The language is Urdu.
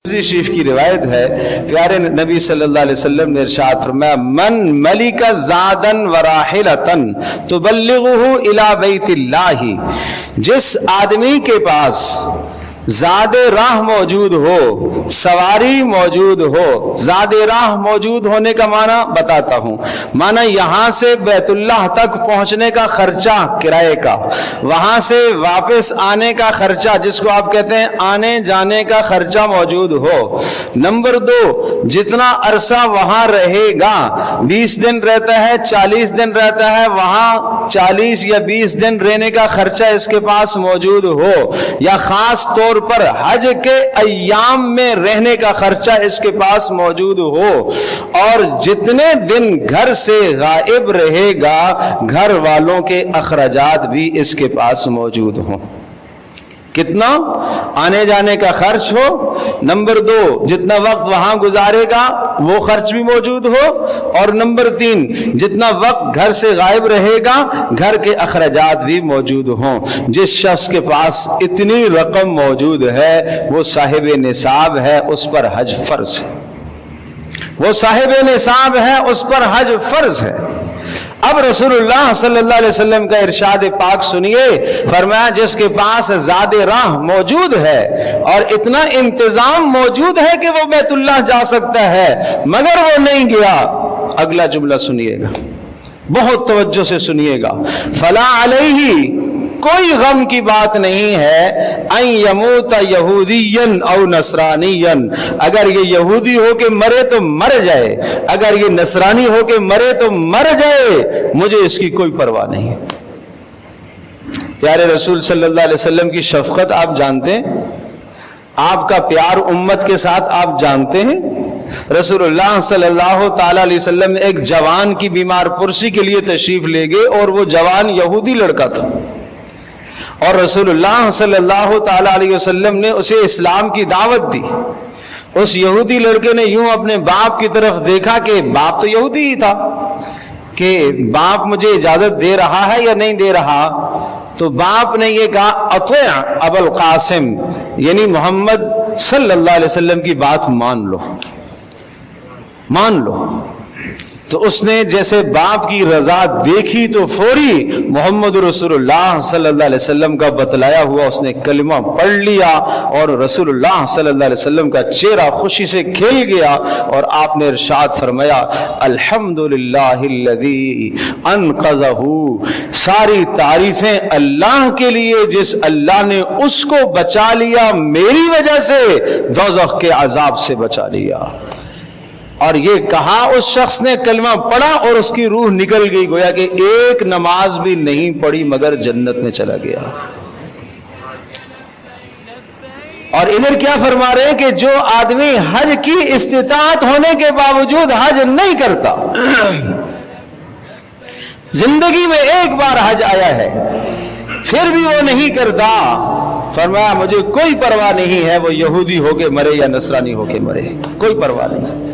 شریف کی روایت ہے، پیارے نبی صلی اللہ علیہ وسلم نے ارشاد فرمایا من ملک زادن وراحلتن تبلغه الی بیت اللہ، جس آدمی کے پاس زاد راہ موجود ہو، سواری موجود ہو۔ زاد راہ موجود ہونے کا معنی بتاتا ہوں، معنی یہاں سے بیت اللہ تک پہنچنے کا خرچہ کرائے کا، وہاں سے واپس آنے کا خرچہ جس کو آپ کہتے ہیں آنے جانے کا خرچہ موجود ہو۔ نمبر 2، جتنا عرصہ وہاں رہے گا، 20 دن رہتا ہے، 40 دن رہتا ہے، وہاں 40 یا 20 دن رہنے کا خرچہ اس کے پاس موجود ہو، یا خاص طور پر حج کے ایام میں رہنے کا خرچہ اس کے پاس موجود ہو، اور جتنے دن گھر سے غائب رہے گا گھر والوں کے اخراجات بھی اس کے پاس موجود ہوں۔ کتنا آنے جانے کا خرچ ہو، نمبر 2 جتنا وقت وہاں گزارے گا وہ خرچ بھی موجود ہو، اور نمبر 3 جتنا وقت گھر سے غائب رہے گا گھر کے اخراجات بھی موجود ہوں۔ جس شخص کے پاس اتنی رقم موجود ہے وہ صاحب نصاب ہے، اس پر حج فرض ہے، وہ صاحب نصاب ہے، اس پر حج فرض ہے۔ اب رسول اللہ صلی اللہ علیہ وسلم کا ارشاد پاک سنیے، فرمایا جس کے پاس زاد راہ موجود ہے اور اتنا انتظام موجود ہے کہ وہ بیت اللہ جا سکتا ہے مگر وہ نہیں گیا، اگلا جملہ سنیے گا، بہت توجہ سے سنیے گا، فلا علیہ، کوئی غم کی بات نہیں ہے، ان یموت یہودیا او نصرانیا، اگر یہ یہودی ہو کے مرے تو مر جائے، اگر یہ نصرانی ہو کے مرے تو مر جائے، مجھے اس کی کوئی پرواہ نہیں۔ پیارے رسول صلی اللہ علیہ وسلم کی شفقت آپ جانتے ہیں، آپ کا پیار امت کے ساتھ آپ جانتے ہیں۔ رسول اللہ صلی اللہ تعالی علیہ وسلم ایک جوان کی بیمار پرسی کے لیے تشریف لے گئے، اور وہ جوان یہودی لڑکا تھا، اور رسول اللہ صلی اللہ تعالی علیہ وسلم نے اسے اسلام کی دعوت دی۔ اس یہودی لڑکے نے یوں اپنے باپ کی طرف دیکھا کہ باپ تو یہودی ہی تھا، کہ باپ مجھے اجازت دے رہا ہے یا نہیں دے رہا، تو باپ نے یہ کہا اطیع ابا القاسم، یعنی محمد صلی اللہ علیہ وسلم کی بات مان لو، مان لو۔ تو اس نے جیسے باپ کی رضا دیکھی تو فوری محمد رسول اللہ صلی اللہ علیہ وسلم کا بتلایا ہوا اس نے کلمہ پڑھ لیا، اور رسول اللہ صلی اللہ علیہ وسلم کا چہرہ خوشی سے کھل گیا، اور آپ نے ارشاد فرمایا الحمدللہ الذی انقذہ، ساری تعریفیں اللہ کے لیے جس اللہ نے اس کو بچا لیا، میری وجہ سے دوزخ کے عذاب سے بچا لیا۔ اور یہ کہا اس شخص نے کلمہ پڑھا اور اس کی روح نکل گئی، گویا کہ ایک نماز بھی نہیں پڑھی مگر جنت میں چلا گیا۔ اور ادھر کیا فرما رہے ہیں کہ جو آدمی حج کی استطاعت ہونے کے باوجود حج نہیں کرتا، زندگی میں ایک بار حج آیا ہے پھر بھی وہ نہیں کرتا، فرمایا مجھے کوئی پرواہ نہیں ہے وہ یہودی ہو کے مرے یا نصرانی ہو کے مرے، کوئی پرواہ نہیں۔